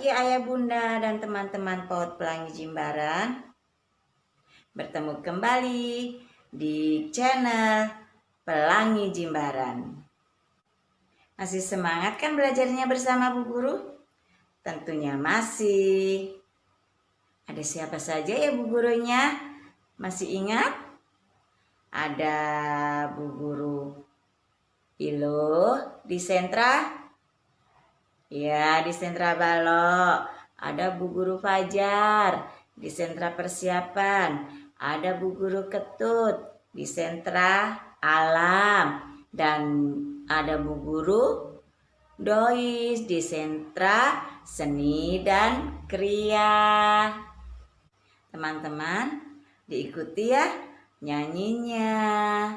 pagi Ayah Bunda dan teman-teman PAUD Pelangi Jimbaran. Bertemu kembali di channel Pelangi Jimbaran. Masih semangat kan belajarnya bersama Bu Guru? Tentunya masih. Ada siapa saja ya Bu Gurunya? Masih ingat? Ada Bu Guru Ilo di sentra. Ya, di sentra Balok. Ada Bu Guru Fajar di sentra persiapan. Ada Bu Guru Ketut di sentra alam. Dan ada Bu Guru Dois di sentra seni dan kriya. Teman-teman, diikuti ya nyanyinya,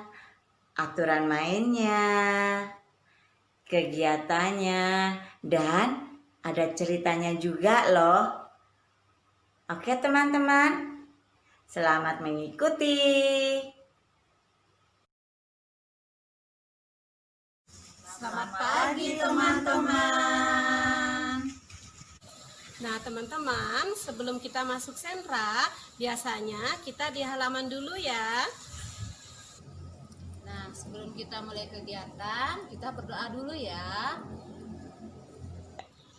aturan mainnya, kegiatannya, dan ada ceritanya juga loh. Oke teman-teman, selamat mengikuti. Selamat pagi teman-teman. Nah teman-teman, sebelum kita masuk sentra, biasanya kita di halaman dulu ya. Nah, sebelum kita mulai kegiatan, kita berdoa dulu ya.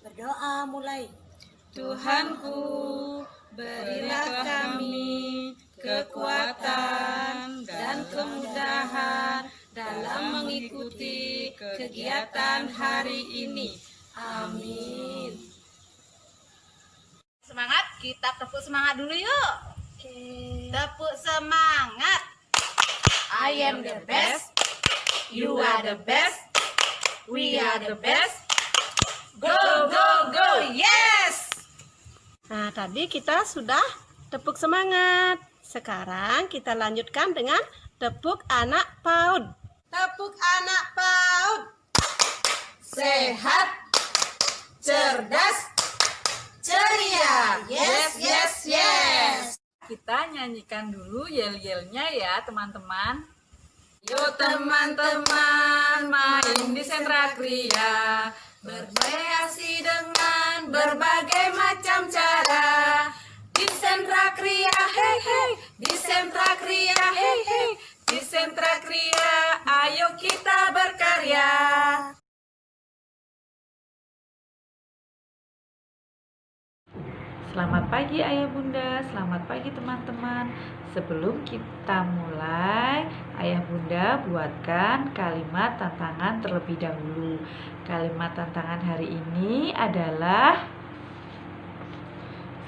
Berdoa mulai. Tuhanku, berilah kami kekuatan dan kemudahan dalam mengikuti kegiatan hari ini. Amin. Semangat, kita tepuk semangat dulu yuk. Tepuk semangat. I am the best. You are the best. We are the best. Go, go, go. Yes. Nah, tadi kita sudah tepuk semangat. Sekarang kita lanjutkan dengan tepuk anak PAUD. Tepuk anak PAUD. Sehat, cerdas, ceria. Yes, yes, yes. Kita nyanyikan dulu yel-yelnya ya teman-teman. Yuk teman-teman main di sentra kriya, berkreasi dengan berbagai macam cara. Di sentra kriya, hey hey, di sentra kriya, hey hey, di sentra kriya, ayo kita berkarya. Selamat pagi Ayah Bunda, selamat pagi teman-teman. Sebelum kita mulai, Ayah Bunda buatkan kalimat tantangan terlebih dahulu. Kalimat tantangan hari ini adalah: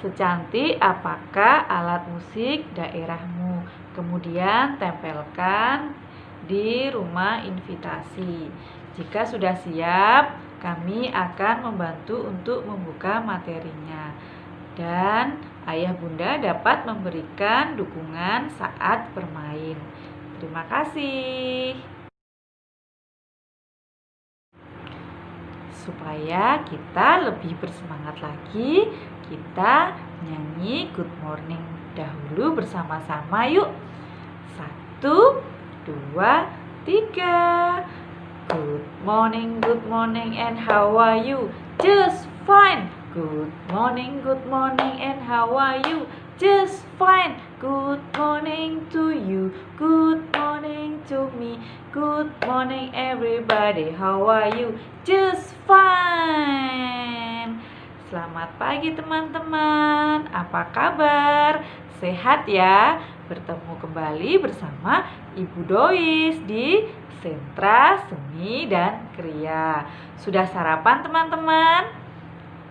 secantik apakah alat musik daerahmu? Kemudian tempelkan di rumah invitasi. Jika sudah siap, kami akan membantu untuk membuka materinya. Dan Ayah Bunda dapat memberikan dukungan saat bermain. Terima kasih. Supaya kita lebih bersemangat lagi, kita nyanyi Good Morning dahulu bersama-sama yuk. 1, 2, 3. Good morning and how are you? Just fine. Good morning and how are you? Just fine. Good morning to you. Good morning to me. Good morning everybody. How are you? Just fine. Selamat pagi teman-teman. Apa kabar? Sehat ya? Bertemu kembali bersama Ibu Dois di Sentra Seni dan Kriya. Sudah sarapan teman-teman?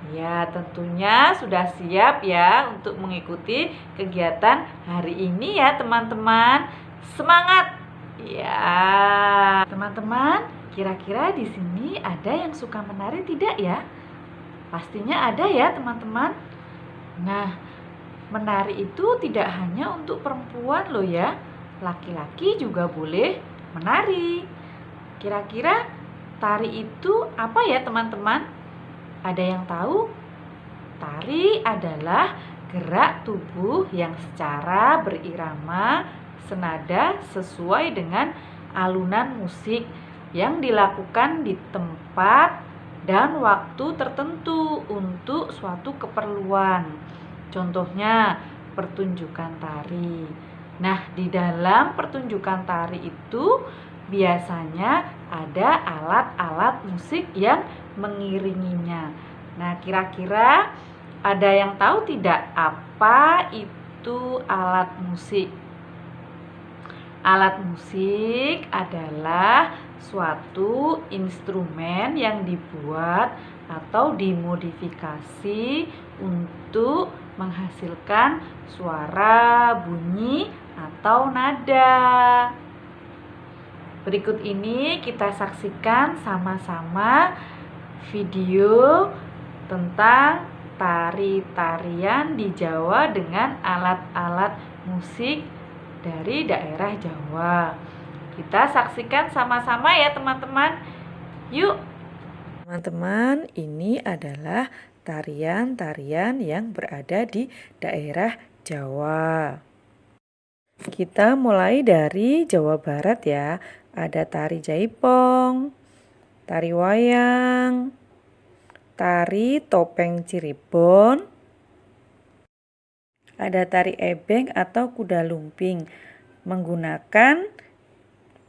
Ya, tentunya sudah siap ya untuk mengikuti kegiatan hari ini ya teman-teman. Semangat! Ya, teman-teman, kira-kira di sini ada yang suka menari tidak ya? Pastinya ada ya teman-teman. Nah, menari itu tidak hanya untuk perempuan loh ya. Laki-laki juga boleh menari. Kira-kira tari itu apa ya teman-teman? Ada yang tahu? Tari adalah gerak tubuh yang secara berirama, senada sesuai dengan alunan musik yang dilakukan di tempat dan waktu tertentu untuk suatu keperluan. Contohnya, pertunjukan tari. Nah, di dalam pertunjukan tari itu biasanya ada alat-alat musik yang mengiringinya. Nah, kira-kira ada yang tahu tidak apa itu alat musik? Alat musik adalah suatu instrumen yang dibuat atau dimodifikasi untuk menghasilkan suara, bunyi, atau nada. Berikut ini kita saksikan sama-sama video tentang tari-tarian di Jawa dengan alat-alat musik dari daerah Jawa. Kita saksikan sama-sama ya teman-teman. Yuk. Teman-teman, ini adalah tarian-tarian yang berada di daerah Jawa. Kita mulai dari Jawa Barat ya. Ada tari jaipong, tari wayang, tari topeng Cirebon, ada tari ebeng atau kuda lumping menggunakan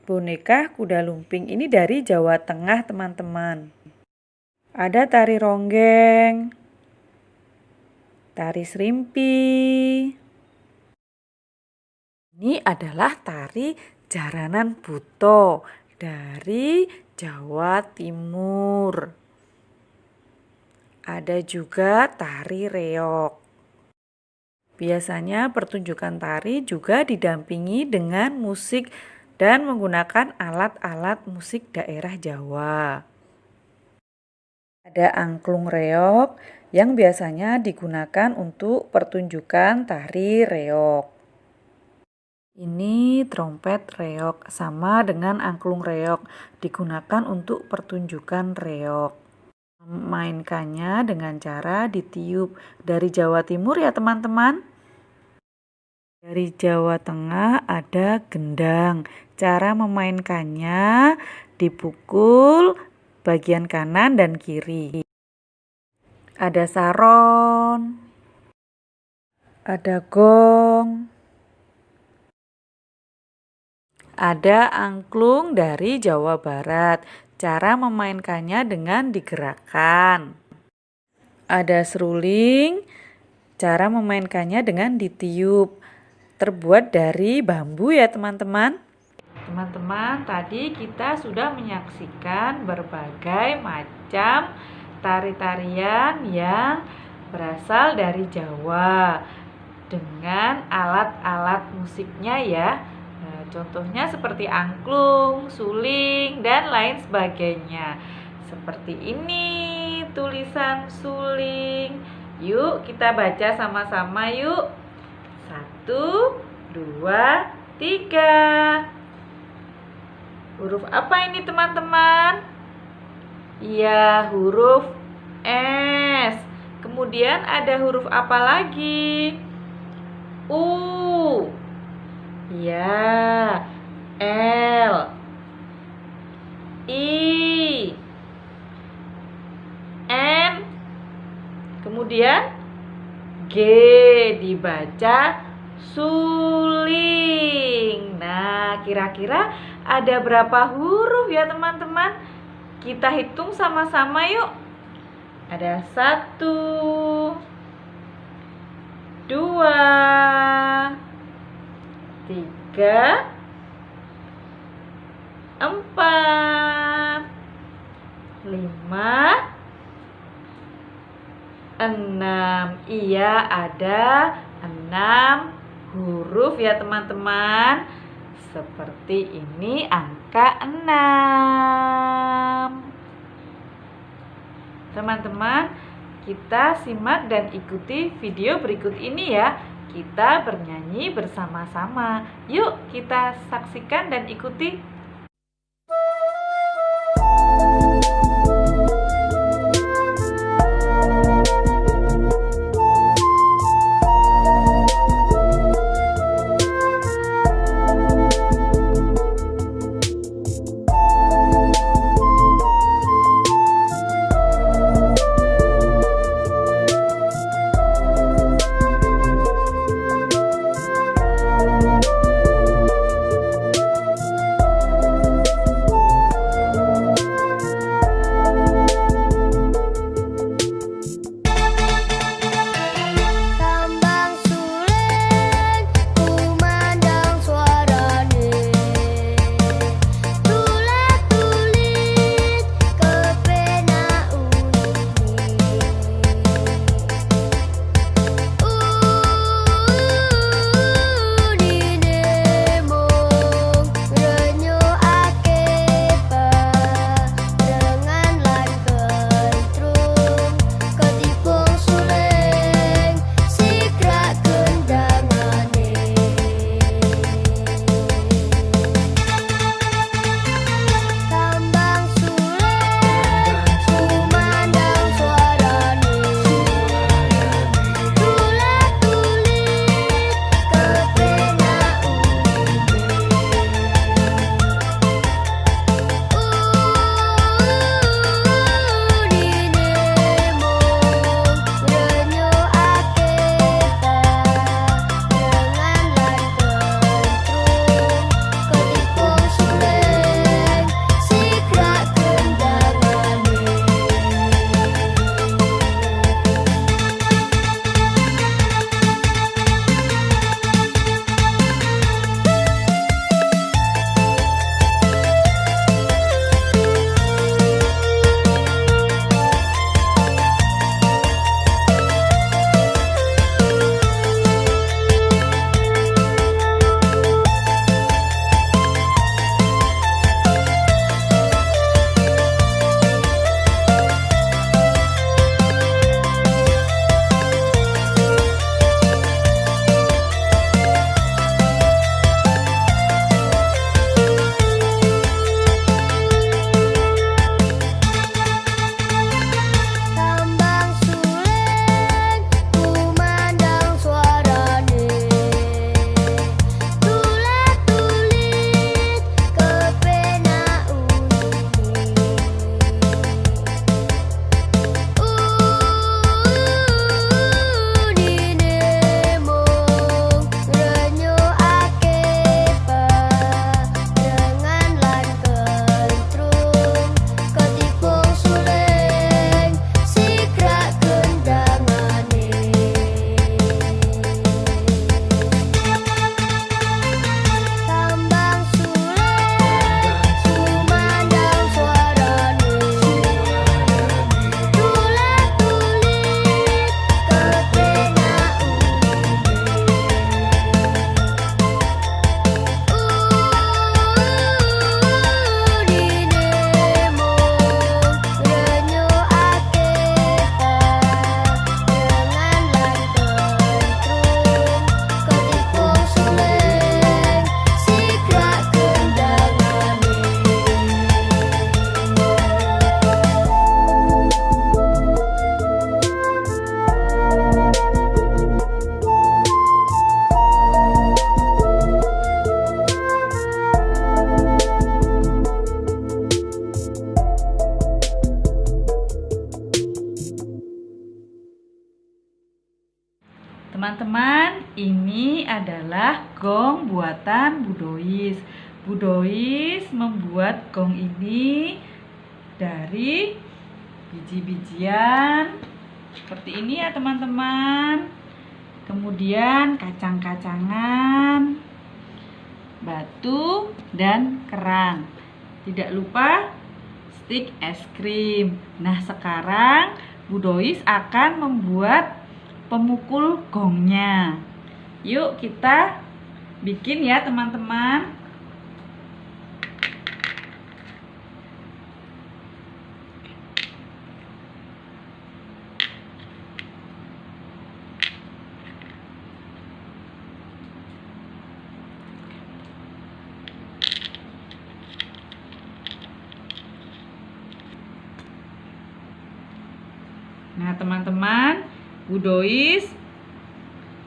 boneka kuda lumping. Ini dari Jawa Tengah teman-teman. Ada tari ronggeng, tari serimpi. Ini adalah tari jaranan buto dari Jawa Timur. Ada juga tari reog. Biasanya pertunjukan tari juga didampingi dengan musik dan menggunakan alat-alat musik daerah Jawa. Ada angklung reog yang biasanya digunakan untuk pertunjukan tari reog. Ini trompet reog, sama dengan angklung reog, digunakan untuk pertunjukan reog. Memainkannya dengan cara ditiup. Dari Jawa Timur ya teman-teman. Dari Jawa Tengah ada gendang. Cara memainkannya dipukul bagian kanan dan kiri. Ada saron, ada gong, ada angklung dari Jawa Barat. Cara memainkannya dengan digerakkan. Ada seruling. Cara memainkannya dengan ditiup. Terbuat dari bambu ya teman-teman. Teman-teman, tadi kita sudah menyaksikan berbagai macam tari-tarian yang berasal dari Jawa dengan alat-alat musiknya ya. Contohnya seperti angklung, suling, dan lain sebagainya. Seperti ini tulisan suling. Yuk kita baca sama-sama yuk. 1, 2, 3. Huruf apa ini teman-teman? Iya, huruf S. Kemudian ada huruf apa lagi? U. Ya, L, I, N, kemudian G, dibaca suling. Nah, kira-kira ada berapa huruf ya teman-teman? Kita hitung sama-sama yuk. Ada 1, 2, 3, 4, 5, 6. Iya, ada 6 huruf ya teman-teman. Seperti ini angka 6. Teman-teman, kita simak dan ikuti video berikut ini ya. Kita bernyanyi bersama-sama. Yuk kita saksikan dan ikuti. teman-teman, ini adalah gong buatan Bu Dois. Bu Dois membuat gong ini dari biji-bijian seperti ini ya teman-teman. Kemudian kacang-kacangan, batu, dan kerang. Tidak lupa stik es krim. Nah, sekarang Bu Dois akan membuat pemukul gongnya. Yuk kita bikin ya teman-teman. Nah, teman-teman, Bu Dois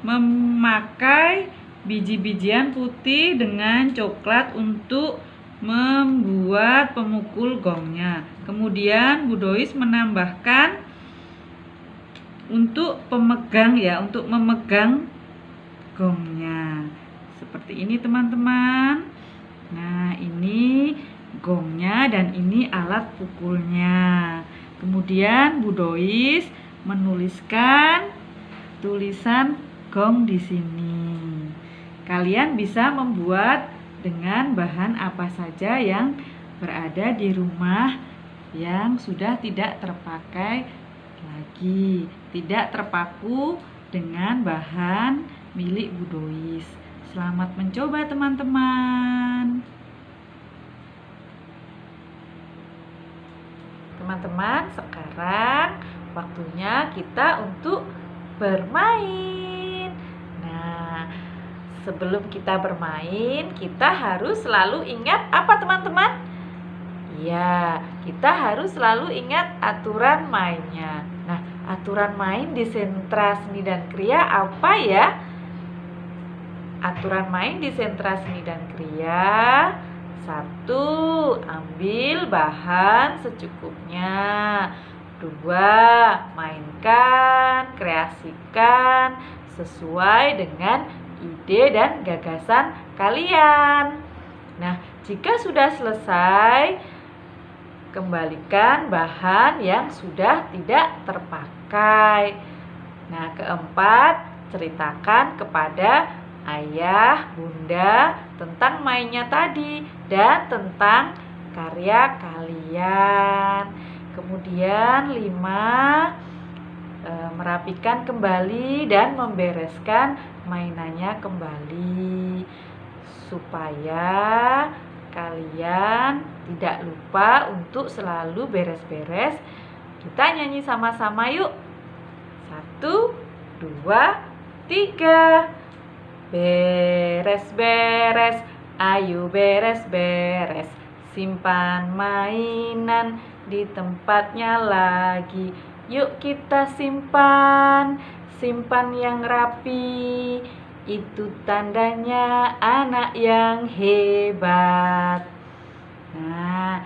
memakai biji-bijian putih dengan coklat untuk membuat pemukul gongnya. Kemudian Bu Dois menambahkan untuk pemegang ya, untuk memegang gongnya. Seperti ini teman-teman. Nah, ini gongnya dan ini alat pukulnya. Kemudian Bu Dois menuliskan tulisan gong di sini. Kalian bisa membuat dengan bahan apa saja yang berada di rumah yang sudah tidak terpakai lagi, tidak terpaku dengan bahan milik Bu Dois. Selamat mencoba teman-teman. Teman-teman, sekarang waktunya kita untuk bermain. Nah, sebelum kita bermain, kita harus selalu ingat apa teman-teman? Ya, kita harus selalu ingat aturan mainnya. Nah, aturan main di Sentra Seni dan Kriya apa ya? Aturan main di Sentra Seni dan Kriya: 1. Ambil bahan secukupnya. 2. Mainkan, kreasikan sesuai dengan ide dan gagasan kalian. Nah, jika sudah selesai, kembalikan bahan yang sudah tidak terpakai. Nah, 4. Ceritakan kepada ayah, bunda tentang mainnya tadi dan tentang karya kalian. Kemudian 5, merapikan kembali dan membereskan mainannya kembali supaya kalian tidak lupa untuk selalu beres-beres. Kita nyanyi sama-sama yuk. 1, 2, 3. Beres-beres, ayo beres-beres. Simpan mainan di tempatnya lagi. Yuk kita simpan, simpan yang rapi. Itu tandanya anak yang hebat. Nah,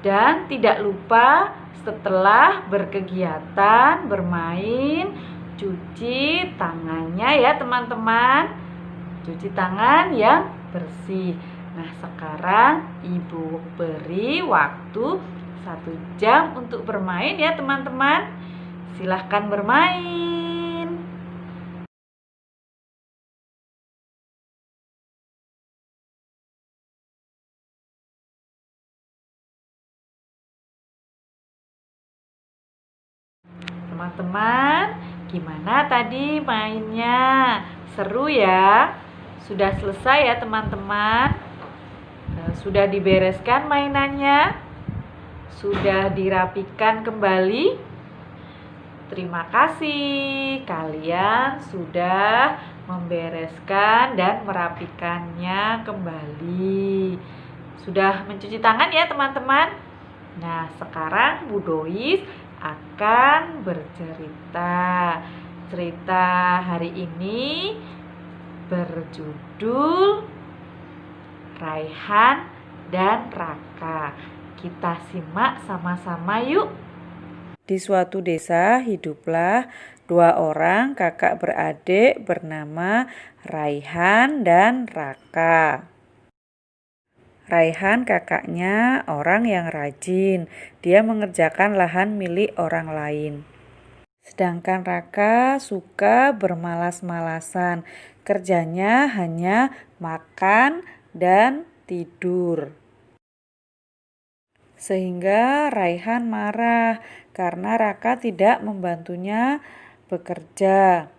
dan tidak lupa setelah berkegiatan, bermain, cuci tangannya ya teman-teman. Cuci tangan yang bersih. Nah, sekarang Ibu beri waktu 1 jam untuk bermain ya teman-teman. Silahkan bermain. Teman-teman, gimana tadi mainnya? Seru ya? Sudah selesai ya teman-teman? Sudah dibereskan mainannya? Sudah dirapikan kembali? Terima kasih, kalian sudah membereskan dan merapikannya kembali. Sudah mencuci tangan ya teman-teman? Nah, sekarang Bu Dois akan bercerita. Cerita hari ini berjudul Raihan dan Raka. Kita simak sama-sama yuk. Di suatu desa hiduplah Dua orang kakak beradik bernama Raihan dan Raka. Raihan kakaknya orang yang rajin. Dia mengerjakan lahan milik orang lain. Sedangkan Raka suka bermalas-malasan. Kerjanya hanya makan dan tidur. Sehingga Raihan marah karena Raka tidak membantunya bekerja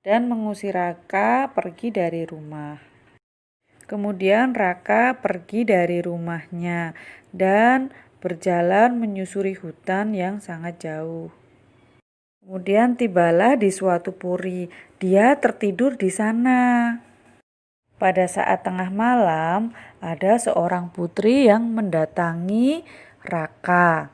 dan mengusir Raka pergi dari rumah. Kemudian Raka pergi dari rumahnya dan berjalan menyusuri hutan yang sangat jauh. Kemudian tibalah di suatu puri. Dia tertidur di sana. Pada saat tengah malam, ada seorang putri yang mendatangi Raka.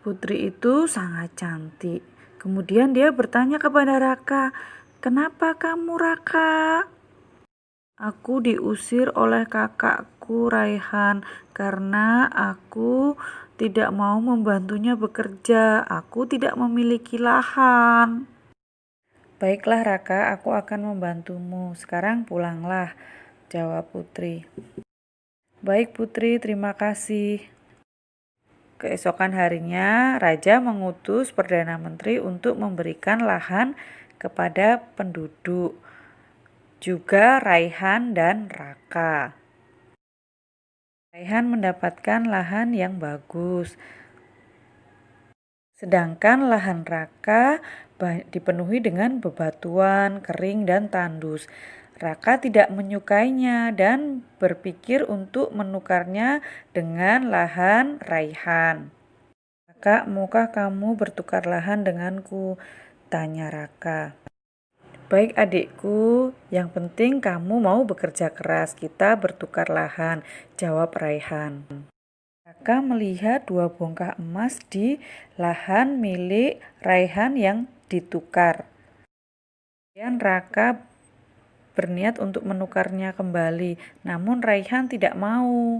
Putri itu sangat cantik. Kemudian dia bertanya kepada Raka, "Kenapa kamu, Raka?" "Aku diusir oleh kakakku Raihan karena aku tidak mau membantunya bekerja. Aku tidak memiliki lahan." "Baiklah Raka, aku akan membantumu. Sekarang pulanglah," jawab putri. "Baik putri, terima kasih." Keesokan harinya, raja mengutus Perdana Menteri untuk memberikan lahan kepada penduduk, juga Raihan dan Raka. Raihan mendapatkan lahan yang bagus, sedangkan lahan Raka dipenuhi dengan bebatuan, kering, dan tandus. Raka tidak menyukainya dan berpikir untuk menukarnya dengan lahan Raihan. "Kakak, maukah kamu bertukar lahan denganku?" tanya Raka. "Baik adikku, yang penting kamu mau bekerja keras, kita bertukar lahan," jawab Raihan. Raka melihat 2 bongkah emas di lahan milik Raihan yang ditukar. Kemudian Raka berniat untuk menukarnya kembali, namun Raihan tidak mau.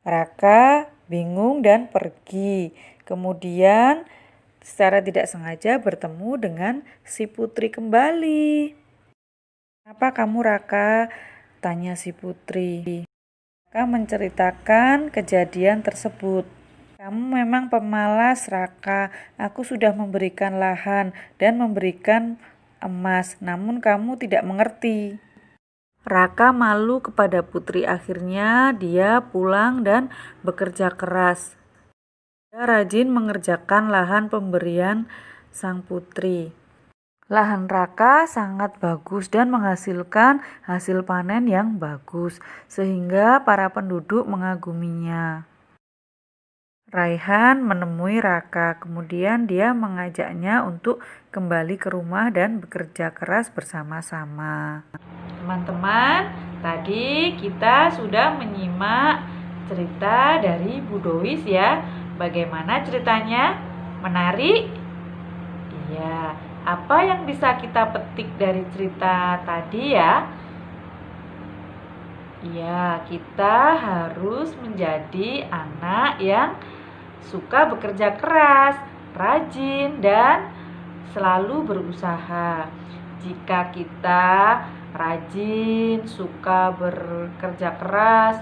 Raka bingung dan pergi. Kemudian secara tidak sengaja bertemu dengan si putri kembali. "Kenapa kamu, Raka?" tanya si putri. Raka menceritakan kejadian tersebut. "Kamu memang pemalas, Raka. Aku sudah memberikan lahan dan memberikan emas, namun kamu tidak mengerti." Raka malu kepada putri. Akhirnya dia pulang dan bekerja keras. Dia rajin mengerjakan lahan pemberian sang putri. Lahan Raka sangat bagus dan menghasilkan hasil panen yang bagus, sehingga para penduduk mengaguminya. Raihan menemui Raka, kemudian dia mengajaknya untuk kembali ke rumah dan bekerja keras bersama-sama. Teman-teman, tadi kita sudah menyimak cerita dari Bu Dois ya. Bagaimana ceritanya? Menarik? Iya. Apa yang bisa kita petik dari cerita tadi ya? Iya, kita harus menjadi anak yang suka bekerja keras, rajin, dan selalu berusaha. Jika kita rajin, suka bekerja keras,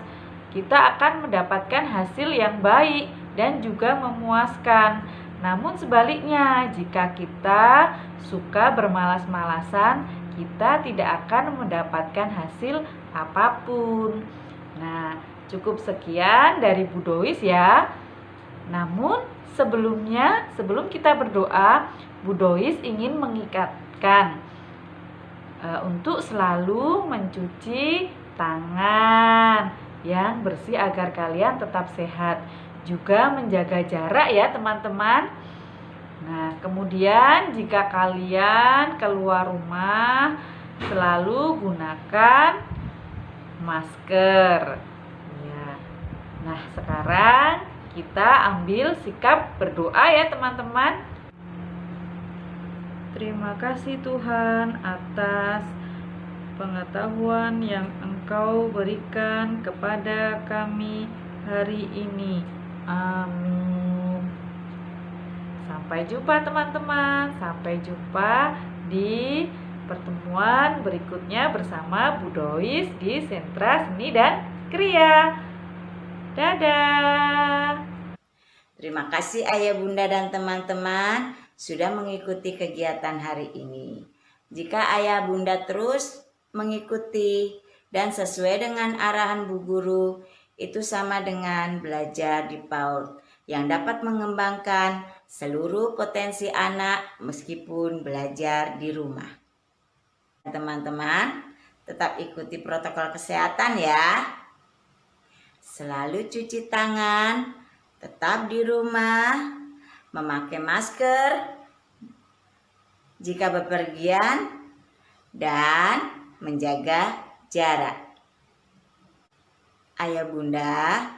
kita akan mendapatkan hasil yang baik dan juga memuaskan. Namun sebaliknya, jika kita suka bermalas-malasan, kita tidak akan mendapatkan hasil apapun. Nah, cukup sekian dari Bu Dois ya. Namun sebelum kita berdoa, Bu Dois ingin mengingatkan untuk selalu mencuci tangan yang bersih agar kalian tetap sehat. Juga menjaga jarak ya teman-teman. Nah, kemudian jika kalian keluar rumah, selalu gunakan masker. Ya. Nah, sekarang kita ambil sikap berdoa ya teman-teman. Terima kasih Tuhan atas pengetahuan yang Engkau berikan kepada kami hari ini. Amin. Sampai jumpa teman-teman. Sampai jumpa di pertemuan berikutnya bersama Bu Dois di Sentra Seni dan Kriya. Dadah. Terima kasih Ayah Bunda dan teman-teman sudah mengikuti kegiatan hari ini. Jika Ayah Bunda terus mengikuti dan sesuai dengan arahan Bu Guru, itu sama dengan belajar di PAUD yang dapat mengembangkan seluruh potensi anak meskipun belajar di rumah. Teman-teman, tetap ikuti protokol kesehatan ya. Selalu cuci tangan, tetap di rumah, memakai masker jika bepergian, dan menjaga jarak. Ayah Bunda,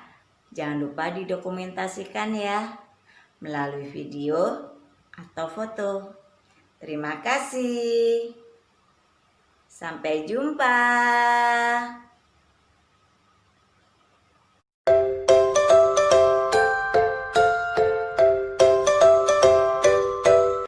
jangan lupa didokumentasikan ya melalui video atau foto. Terima kasih. Sampai jumpa.